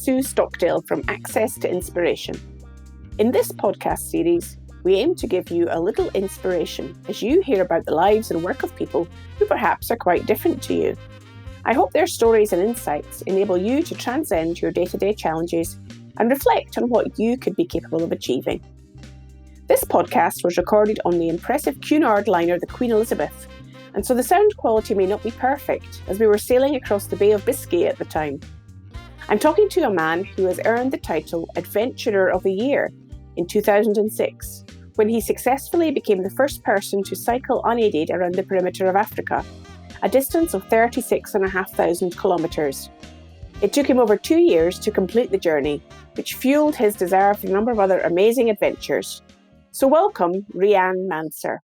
Sue Stockdale from Access to Inspiration. In this podcast series, we aim to give you a little inspiration as you hear about the lives and work of people who perhaps are quite different to you. I hope their stories and insights enable you to transcend your day-to-day challenges and reflect on what you could be capable of achieving. This podcast was recorded on the impressive Cunard liner the Queen Elizabeth, and so the sound quality may not be perfect as we were sailing across the Bay of Biscay at the time. I'm talking to a man who has earned the title Adventurer of the Year in 2006, when he successfully became the first person to cycle unaided around the perimeter of Africa, a distance of 36,500 kilometres. It took him over 2 years to complete the journey, which fueled his desire for a number of other amazing adventures. So welcome, Riaan Manser.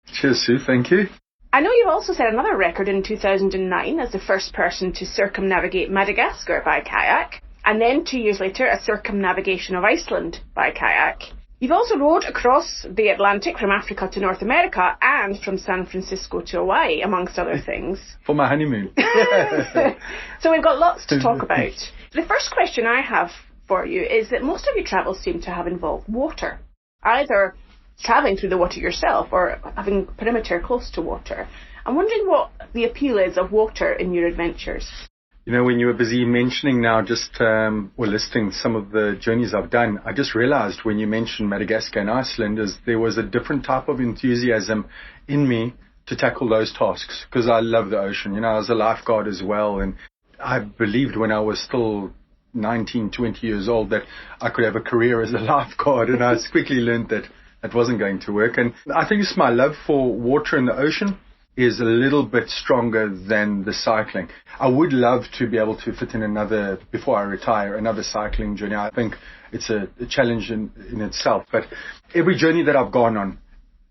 Cheers, Sue. Thank you. I know you've also set another record in 2009 as the first person to circumnavigate Madagascar by kayak, and then 2 years later a circumnavigation of Iceland by kayak. You've also rowed across the Atlantic from Africa to North America and from San Francisco to Hawaii, amongst other things. For my honeymoon. So we've got lots to talk about. The first question I have for you is that most of your travels seem to have involved water, either travelling through the water yourself or having perimeter close to water. I'm wondering what the appeal is of water in your adventures. You know, when you were busy mentioning now or listing some of the journeys I've done, I just realized when you mentioned Madagascar and Iceland is there was a different type of enthusiasm in me to tackle those tasks because I love the ocean. You know, I was a lifeguard as well, and I believed when I was still 19, 20 years old that I could have a career as a lifeguard, and I quickly learned that it wasn't going to work. And I think it's my love for water and the ocean is a little bit stronger than the cycling. I would love to be able to fit in before I retire, another cycling journey. I think it's a challenge in itself. But every journey that I've gone on,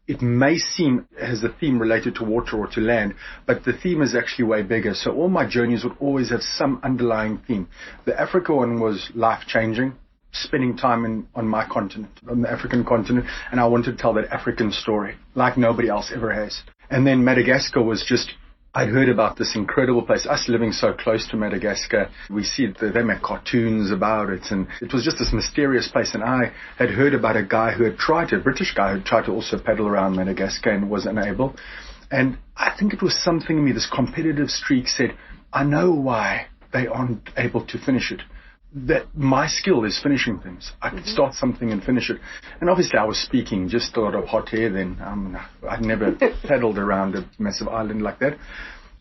it may seem has a theme related to water or to land, but the theme is actually way bigger. So all my journeys would always have some underlying theme. The Africa one was life-changing, spending time on my continent, on the African continent, and I wanted to tell that African story like nobody else ever has. And then Madagascar was just, I'd heard about this incredible place. Us living so close to Madagascar, we see it, they make cartoons about it, and it was just this mysterious place. And I had heard about a guy a British guy who had tried to also paddle around Madagascar and was unable. And I think it was something in me, this competitive streak said, I know why they aren't able to finish it. That my skill is finishing things. I could start something and finish it. And obviously I was speaking just a lot of hot air then. I'd never paddled around a massive island like that.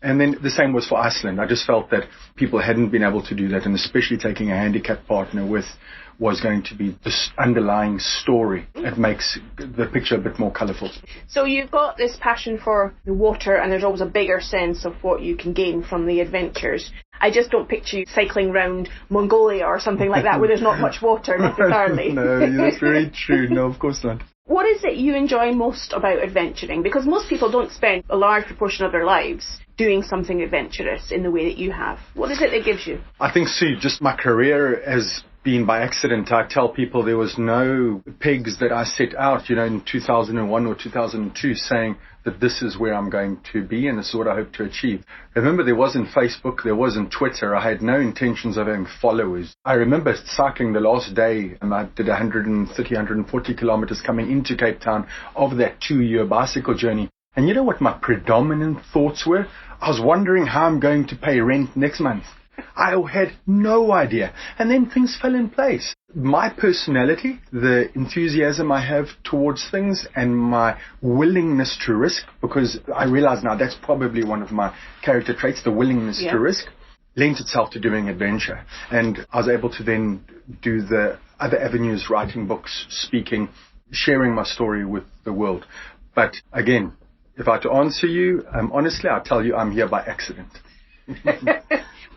And then the same was for Iceland. I just felt that people hadn't been able to do that, and especially taking a handicapped partner was going to be this underlying story. It makes the picture a bit more colourful. So you've got this passion for the water, and there's always a bigger sense of what you can gain from the adventures. I just don't picture you cycling around Mongolia or something like that where there's not much water necessarily. No, that's very true. No, of course not. What is it you enjoy most about adventuring? Because most people don't spend a large proportion of their lives doing something adventurous in the way that you have. What is it that gives you? I think, Sue, just my career has been by accident. I tell people there was no pegs that I set out, in 2001 or 2002 saying that this is where I'm going to be and this is what I hope to achieve. Remember, there wasn't Facebook, there wasn't Twitter. I had no intentions of having followers. I remember cycling the last day, and I did 130, 140 kilometers coming into Cape Town of that 2-year bicycle journey. And you know what my predominant thoughts were? I was wondering how I'm going to pay rent next month. I had no idea. And then things fell in place. My personality, the enthusiasm I have towards things, and my willingness to risk, because I realize now that's probably one of my character traits, the willingness to risk, lent itself to doing adventure. And I was able to then do the other avenues, writing books, speaking, sharing my story with the world. But again, if I had to answer you, honestly, I'll tell you I'm here by accident.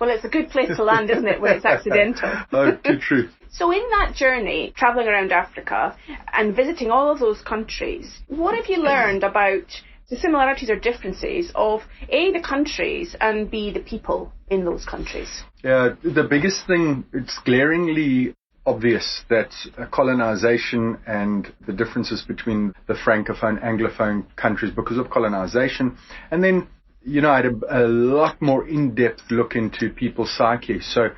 Well, it's a good place to land, isn't it, when it's accidental? Oh, too true. So in that journey, travelling around Africa and visiting all of those countries, what have you learned about the similarities or differences of A, the countries, and B, the people in those countries? Yeah, the biggest thing, it's glaringly obvious that colonization and the differences between the Francophone, Anglophone countries because of colonization. And then, I had a lot more in-depth look into people's psyche. So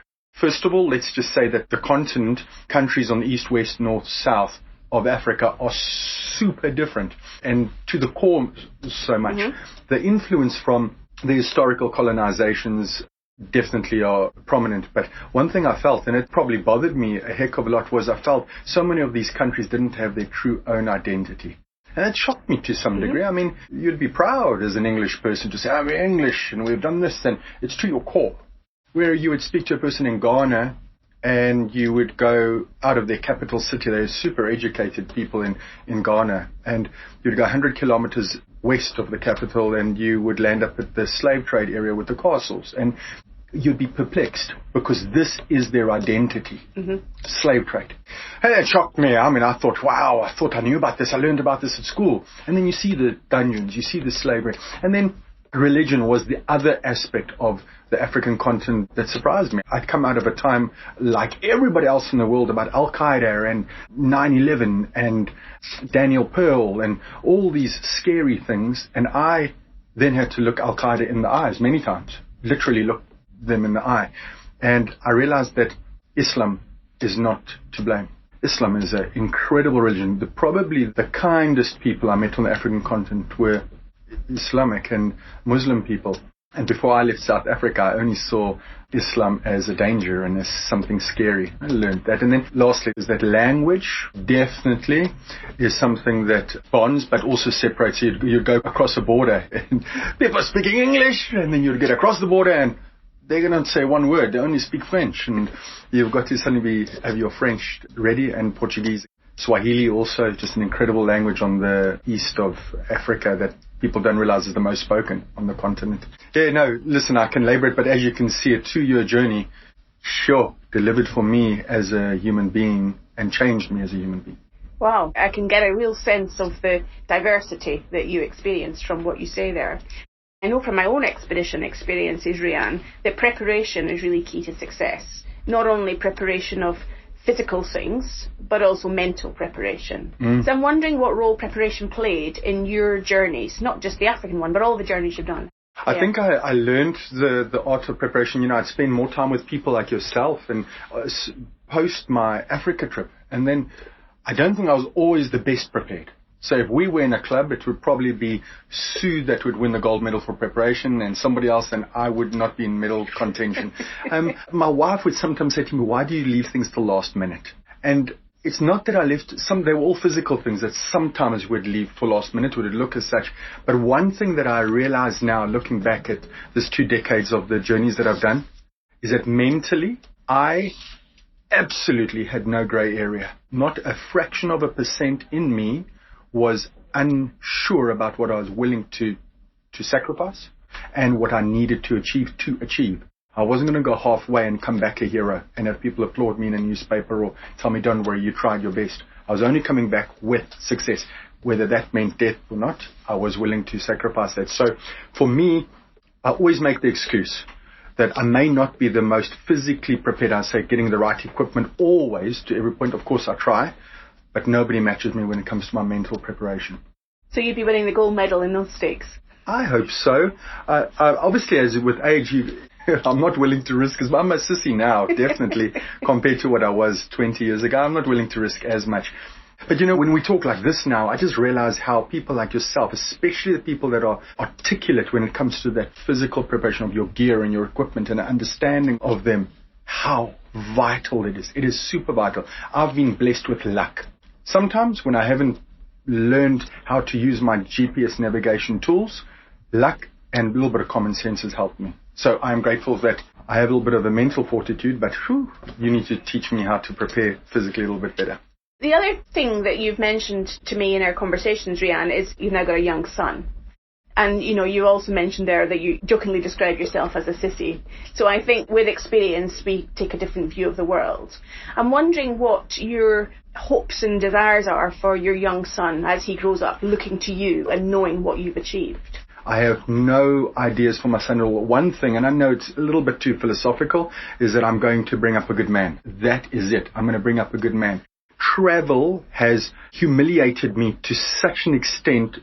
First of all, let's just say that the continent, countries on the east, west, north, south of Africa are super different, and to the core so much. The influence from the historical colonizations definitely are prominent. But one thing I felt, and it probably bothered me a heck of a lot, was I felt so many of these countries didn't have their true own identity. And it shocked me to some degree. I mean, you'd be proud as an English person to say, oh, we're English and we've done this, and it's to your core. Where you would speak to a person in Ghana and you would go out of their capital city. They're super educated people in Ghana. And you'd go 100 kilometers west of the capital and you would land up at the slave trade area with the castles. And you'd be perplexed because this is their identity, slave trade. And it shocked me. I mean, I thought, wow, I thought I knew about this. I learned about this at school. And then you see the dungeons, you see the slavery. And then religion was the other aspect of the African continent that surprised me. I'd come out of a time like everybody else in the world about Al-Qaeda and 9/11 and Daniel Pearl and all these scary things. And I then had to look Al-Qaeda in the eyes many times, literally look them in the eye. And I realized that Islam is not to blame. Islam is an incredible religion. Probably the kindest people I met on the African continent were Islamic and Muslim people. And before I left South Africa, I only saw Islam as a danger and as something scary. I learned that. And then lastly is that language definitely is something that bonds but also separates. You'd go across a border and people are speaking English, and then you'd get across the border and they're going to say one word. They only speak French, and you've got to suddenly have your French ready, and Portuguese. Swahili also, just an incredible language on the east of Africa that people don't realize is the most spoken on the continent. Yeah, no, listen, I can labor it, but as you can see, a 2-year journey, sure, delivered for me as a human being and changed me as a human being. Wow, I can get a real sense of the diversity that you experienced from what you say there. I know from my own expedition experiences, Riaan, that preparation is really key to success. Not only preparation of physical things, but also mental preparation. So I'm wondering what role preparation played in your journeys, not just the African one, but all the journeys you've done. I think I learned the art of preparation. You know, I'd spend more time with people like yourself and post my Africa trip. And then I don't think I was always the best prepared. So if we were in a club, it would probably be Sue that would win the gold medal for preparation and somebody else, and I would not be in medal contention. My wife would sometimes say to me, why do you leave things till last minute? And it's not that I left they were all physical things that sometimes we'd leave for last minute, would it look as such. But one thing that I realize now, looking back at this 2 decades of the journeys that I've done, is that mentally, I absolutely had no gray area. Not a fraction of a percent in me was unsure about what I was willing to sacrifice and what I needed to achieve. I wasn't going to go halfway and come back a hero and have people applaud me in a newspaper or tell me, don't worry, you tried your best. I was only coming back with success. Whether that meant death or not, I was willing to sacrifice that. So for me, I always make the excuse that I may not be the most physically prepared. I say getting the right equipment always to every point. Of course, I try. But nobody matches me when it comes to my mental preparation. So you'd be winning the gold medal in those stakes? I hope so. Obviously, as with age, I'm not willing to risk, because I'm a sissy now, definitely, compared to what I was 20 years ago. I'm not willing to risk as much. But, you know, when we talk like this now, I just realize how people like yourself, especially the people that are articulate when it comes to that physical preparation of your gear and your equipment and an understanding of them, how vital it is. It is super vital. I've been blessed with luck. Sometimes when I haven't learned how to use my GPS navigation tools, luck and a little bit of common sense has helped me. So I'm grateful that I have a little bit of a mental fortitude, but you need to teach me how to prepare physically a little bit better. The other thing that you've mentioned to me in our conversations, Riaan, is you've now got a young son. And, you know, you also mentioned there that you jokingly describe yourself as a sissy. So I think with experience, we take a different view of the world. I'm wondering what your hopes and desires are for your young son as he grows up, looking to you and knowing what you've achieved. I have no ideas for my son at all. One thing, and I know it's a little bit too philosophical, is that I'm going to bring up a good man. That is it. I'm going to bring up a good man. Travel has humiliated me to such an extent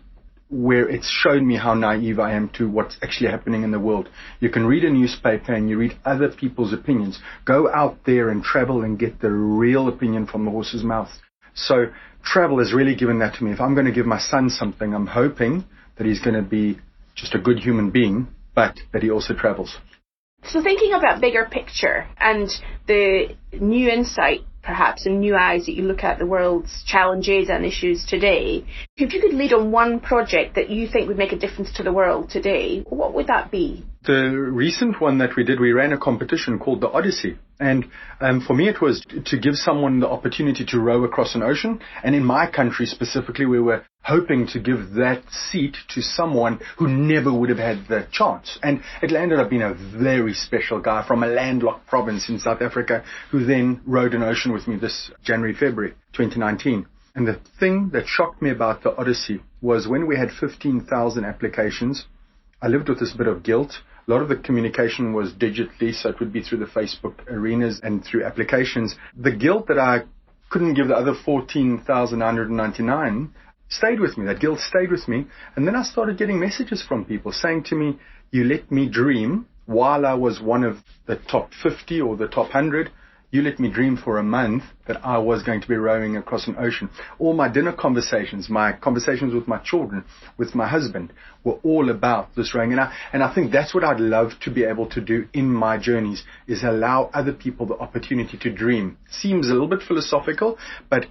where it's shown me how naive I am to what's actually happening in the world. You can read a newspaper and you read other people's opinions. Go out there and travel and get the real opinion from the horse's mouth. So travel has really given that to me. If I'm going to give my son something, I'm hoping that he's going to be just a good human being, but that he also travels. So thinking of that bigger picture and the new insight, perhaps, and new eyes that you look at the world's challenges and issues today, if you could lead on one project that you think would make a difference to the world today, what would that be? The recent one that we did, we ran a competition called the Odyssey. And for me, it was to give someone the opportunity to row across an ocean. And in my country specifically, we were hoping to give that seat to someone who never would have had the chance. And it ended up being a very special guy from a landlocked province in South Africa who then rowed an ocean with me this January, February 2019. And the thing that shocked me about the Odyssey was when we had 15,000 applications, I lived with this bit of guilt. A lot of the communication was digitally, so it would be through the Facebook arenas and through applications. The guilt that I couldn't give the other 14,999 stayed with me. That guilt stayed with me. And then I started getting messages from people saying to me, you let me dream while I was one of the top 50 or the top 100. You let me dream for a month that I was going to be rowing across an ocean. All my dinner conversations, my conversations with my children, with my husband, were all about this rowing. And I think that's what I'd love to be able to do in my journeys, is allow other people the opportunity to dream. Seems a little bit philosophical, but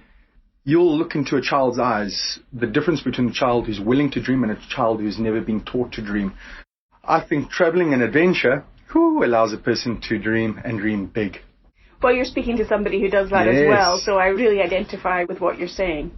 you'll look into a child's eyes, the difference between a child who's willing to dream and a child who's never been taught to dream. I think traveling and adventure allows a person to dream and dream big. Well, you're speaking to somebody who does that as well, so I really identify with what you're saying.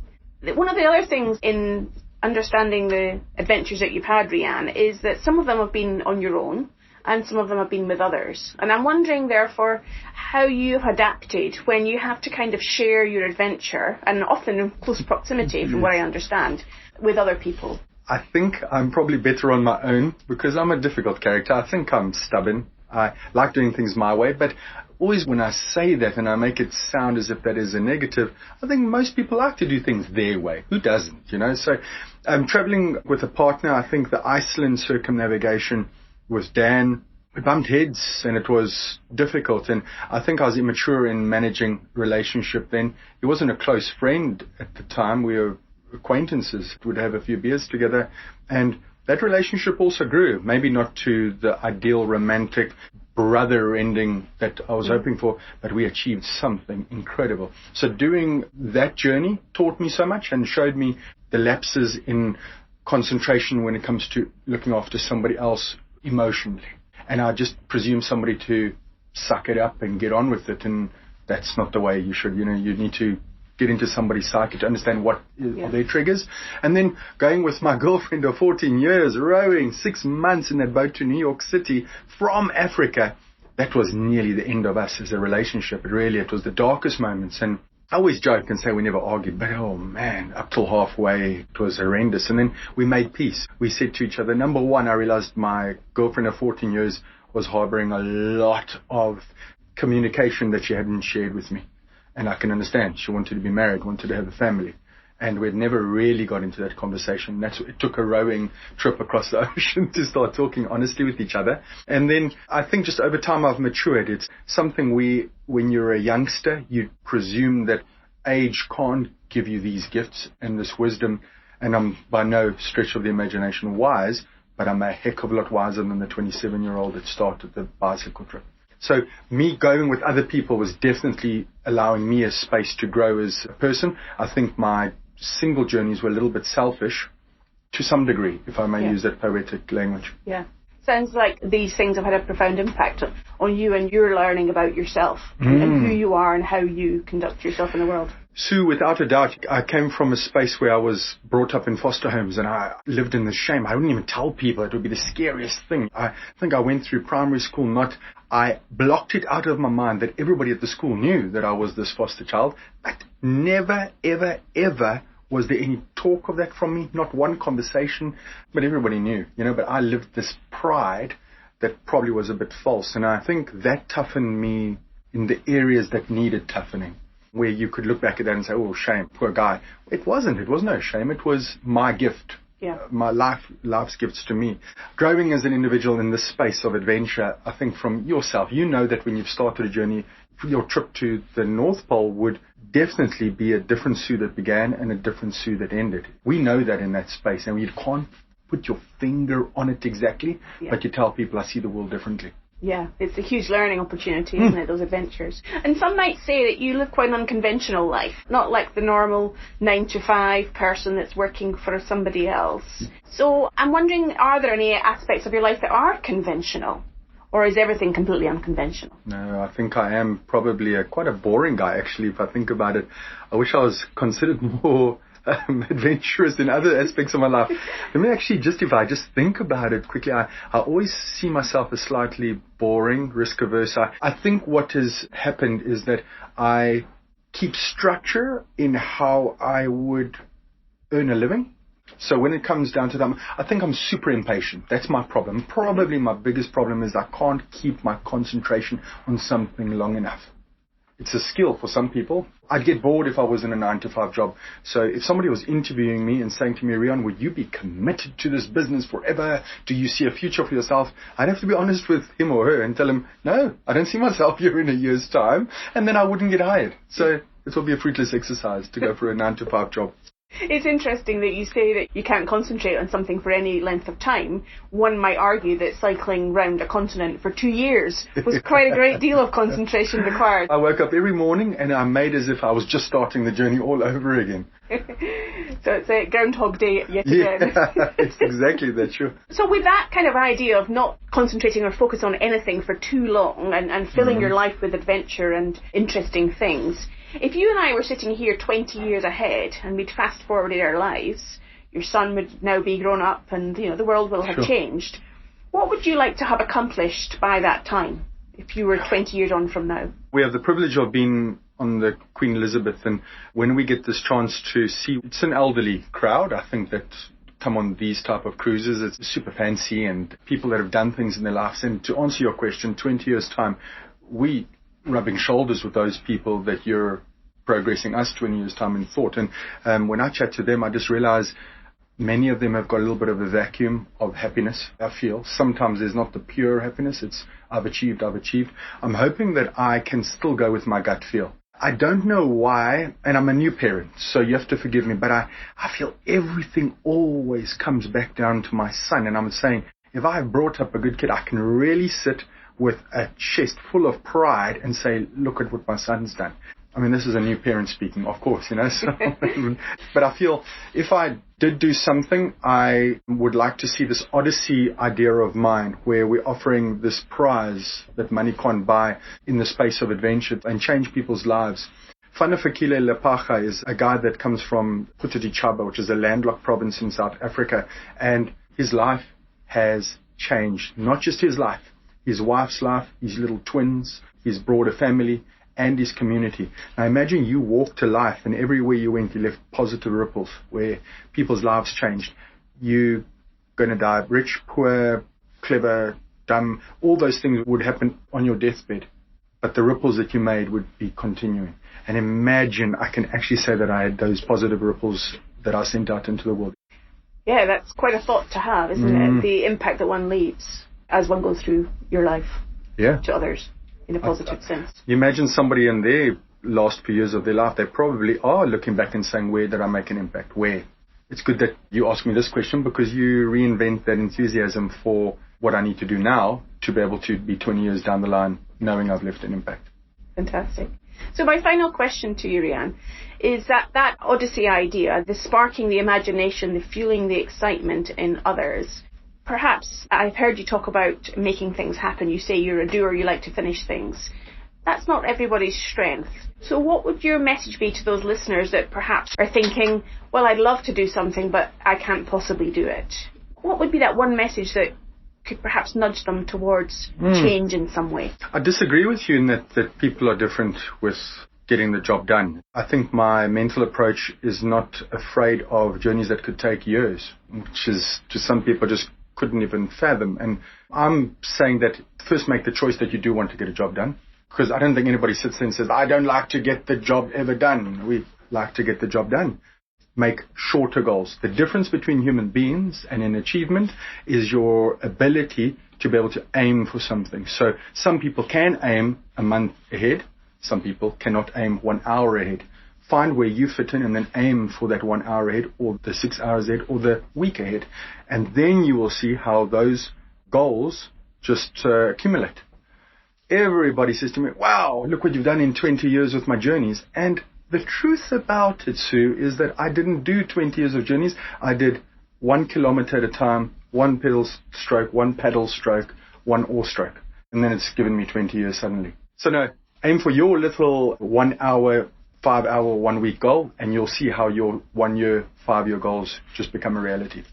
One of the other things in understanding the adventures that you've had, Riaan, is that some of them have been on your own and some of them have been with others. And I'm wondering, therefore, how you've adapted when you have to kind of share your adventure, and often in close proximity, from what I understand, with other people. I think I'm probably better on my own because I'm a difficult character. I think I'm stubborn. I like doing things my way, but always when I say that and I make it sound as if that is a negative, I think most people like to do things their way. Who doesn't, you know? So traveling with a partner, I think the Iceland circumnavigation with Dan, we bumped heads and it was difficult. And I think I was immature in managing relationship then. He wasn't a close friend at the time. We were acquaintances, would have a few beers together. And that relationship also grew, maybe not to the ideal romantic brother ending that I was hoping for, but we achieved something incredible. So doing that journey taught me so much and showed me the lapses in concentration when it comes to looking after somebody else emotionally. And I just presume somebody to suck it up and get on with it, and that's not the way you should. You know, you need to get into somebody's psyche to understand what are their triggers. And then going with my girlfriend of 14 years, rowing 6 months in that boat to New York City from Africa, that was nearly the end of us as a relationship. It was the darkest moments. And I always joke and say we never argued, but oh man, up till halfway, it was horrendous. And then we made peace. We said to each other, number one, I realized my girlfriend of 14 years was harboring a lot of communication that she hadn't shared with me. And I can understand. She wanted to be married, wanted to have a family. And we'd never really got into that conversation. It took a rowing trip across the ocean to start talking honestly with each other. And then I think just over time I've matured. It's something when you're a youngster, you presume that age can't give you these gifts and this wisdom. And I'm by no stretch of the imagination wise, but I'm a heck of a lot wiser than the 27-year-old that started the bicycle trip. So me going with other people was definitely allowing me a space to grow as a person. I think my single journeys were a little bit selfish to some degree, if I may use that poetic language. Yeah. Sounds like these things have had a profound impact on you and your learning about yourself and who you are and how you conduct yourself in the world. Sue, without a doubt, I came from a space where I was brought up in foster homes and I lived in the shame. I wouldn't even tell people. It would be the scariest thing. I think I went through primary school I blocked it out of my mind that everybody at the school knew that I was this foster child, but never, ever, ever was there any talk of that from me, not one conversation, but everybody knew, you know, but I lived this pride that probably was a bit false. And I think that toughened me in the areas that needed toughening, where you could look back at that and say, oh, shame, poor guy. It wasn't no shame. It was my gift my life's gifts to me. Growing as an individual in this space of adventure, I think from yourself, you know that when you've started a journey, your trip to the North Pole would definitely be a different Sue that began and a different Sue that ended. We know that in that space, and you can't put your finger on it exactly, but you tell people, I see the world differently. Yeah, it's a huge learning opportunity, isn't it, those adventures? And some might say that you live quite an unconventional life, not like the normal 9-to-5 person that's working for somebody else. So I'm wondering, are there any aspects of your life that are conventional? Or is everything completely unconventional? No, I think I am probably quite a boring guy, actually, if I think about it. I wish I was considered more adventurous in other aspects of my life. Let me actually if I think about it quickly, I always see myself as slightly boring, risk-averse. I think what has happened is that I keep structure in how I would earn a living. So when it comes down to that, I think I'm super impatient. That's my problem. Probably my biggest problem is I can't keep my concentration on something long enough. It's a skill for some people. I'd get bored if I was in a 9-to-5 job. So if somebody was interviewing me and saying to me, Riaan, would you be committed to this business forever? Do you see a future for yourself? I'd have to be honest with him or her and tell him, no, I don't see myself here in a year's time. And then I wouldn't get hired. So it will be a fruitless exercise to go for a 9-to-5 job. It's interesting that you say that you can't concentrate on something for any length of time. One might argue that cycling round a continent for 2 years was quite a great deal of concentration required. I woke up every morning and I made as if I was just starting the journey all over again. So it's a Groundhog Day yet again. Yeah, it's exactly that, sure. So with that kind of idea of not concentrating or focus on anything for too long and filling your life with adventure and interesting things, if you and I were sitting here 20 years ahead and we'd fast forwarded our lives, your son would now be grown up and, the world will have changed. What would you like to have accomplished by that time, if you were 20 years on from now? We have the privilege of being on the Queen Elizabeth, and when we get this chance to see, it's an elderly crowd, I think, that come on these type of cruises. It's super fancy and people that have done things in their lives. And to answer your question, 20 years time, we rubbing shoulders with those people that you're progressing us 20 years time in thought. And when I chat to them, I just realize many of them have got a little bit of a vacuum of happiness, I feel. Sometimes there's not the pure happiness. It's I've achieved. I'm hoping that I can still go with my gut feel. I don't know why, and I'm a new parent, so you have to forgive me, but I feel everything always comes back down to my son. And I'm saying, if I brought up a good kid, I can really sit with a chest full of pride and say, look at what my son's done. I mean, this is a new parent speaking, of course, so, but I feel if I did do something, I would like to see this Odyssey idea of mine where we're offering this prize that money can't buy in the space of adventure and change people's lives. Fanafakile Lepacha is a guy that comes from Putatichaba, which is a landlocked province in South Africa, and his life has changed. Not just his life, his wife's life, his little twins, his broader family, and his community. Now imagine you walked to life and everywhere you went you left positive ripples where people's lives changed. You're going to die rich, poor, clever, dumb. All those things would happen on your deathbed. But the ripples that you made would be continuing. And imagine I can actually say that I had those positive ripples that I sent out into the world. Yeah, that's quite a thought to have, isn't it? The impact that one leaves as one goes through your life to others. In a positive sense. You imagine somebody in their last few years of their life, they probably are looking back and saying, where did I make an impact? Where? It's good that you ask me this question because you reinvent that enthusiasm for what I need to do now to be able to be 20 years down the line knowing I've left an impact. Fantastic. So my final question to you, Riaan, is that Odyssey idea, the sparking the imagination, the fueling the excitement in others. Perhaps I've heard you talk about making things happen. You say you're a doer, you like to finish things. That's not everybody's strength. So what would your message be to those listeners that perhaps are thinking, well, I'd love to do something, but I can't possibly do it? What would be that one message that could perhaps nudge them towards change in some way? I disagree with you in that people are different with getting the job done. I think my mental approach is not afraid of journeys that could take years, which is to some people just couldn't even fathom. And I'm saying that first make the choice that you do want to get a job done. Because I don't think anybody sits there and says, I don't like to get the job ever done. We like to get the job done. make shorter goals. The difference between human beings and an achievement is your ability to be able to aim for something. So some people can aim a month ahead. Some people cannot aim 1 hour ahead. Find where you fit in and then aim for that 1 hour ahead, or the 6 hours ahead, or the week ahead. And then you will see how those goals just accumulate. Everybody says to me, wow, look what you've done in 20 years with my journeys. And the truth about it, Sue, is that I didn't do 20 years of journeys. I did 1 kilometer at a time, 1 pedal stroke, 1 paddle stroke, 1 oar stroke. And then it's given me 20 years suddenly. So no, aim for your little 1 hour, 5 hour, 1 week goal, and you'll see how your 1 year, 5 year goals just become a reality.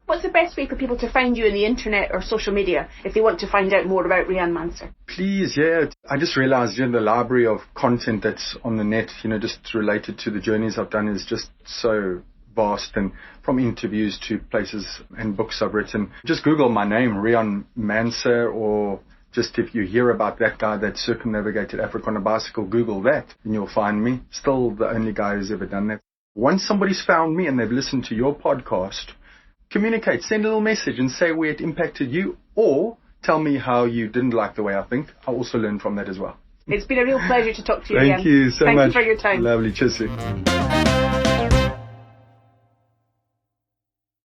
What's the best way for people to find you in the internet or social media if they want to find out more about Riaan Manser? Please, yeah. I just realized, the library of content that's on the net, just related to the journeys I've done is just so vast, and from interviews to places and books I've written. Just Google my name, Riaan Manser, or just if you hear about that guy that circumnavigated Africa on a bicycle, Google that and you'll find me. Still the only guy who's ever done that. Once somebody's found me and they've listened to your podcast, communicate, send a little message and say where it impacted you, or tell me how you didn't like the way I think. I also learn from that as well. It's been a real pleasure to talk to you again. Thank you so much. Thank you for your time. Lovely. Cheers.